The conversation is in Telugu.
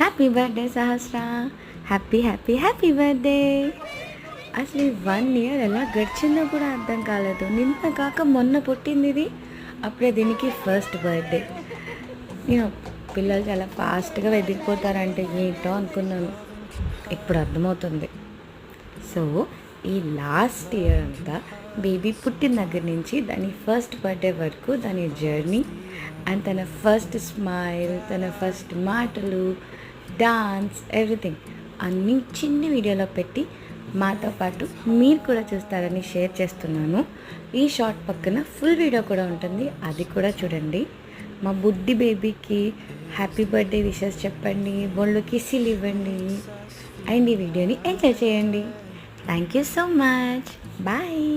Happy birthday Sahasra. Happy happy happy birthday. అసలు ఈ 1 year ఎలా గడిచిందో కూడా అర్థం కాలేదు. నిన్న కాక మొన్న పుట్టింది ఇది. అప్పుడే దీనికి ఫస్ట్ బర్త్డే. నేను పిల్లలు చాలా ఫాస్ట్గా ఎదిగిపోతారంటే ఏంటో అనుకున్నాను. ఇప్పుడు అర్థమవుతుంది. సో ఈ లాస్ట్ ఇయర్ అంతా బేబీ పుట్టిన దగ్గర నుంచి దాని ఫస్ట్ బర్త్డే వరకు దాని జర్నీ అండ్ తన ఫస్ట్ స్మైల్, తన ఫస్ట్ మాటలు, డాన్స్, ఎవ్రీథింగ్ అన్నీ చిన్న వీడియోలో పెట్టి మాతో పాటు మీరు కూడా చూస్తారని షేర్ చేస్తున్నాను. ఈ షార్ట్ పక్కన ఫుల్ వీడియో కూడా ఉంటుంది, అది కూడా చూడండి. మా బుడ్డి బేబీకి హ్యాపీ బర్త్డే విషెస్ చెప్పండి, బొళ్ళు కిస్సులు ఇవ్వండి అండ్ ఈ వీడియోని ఎంజాయ్ చేయండి. Thank you so much. Bye.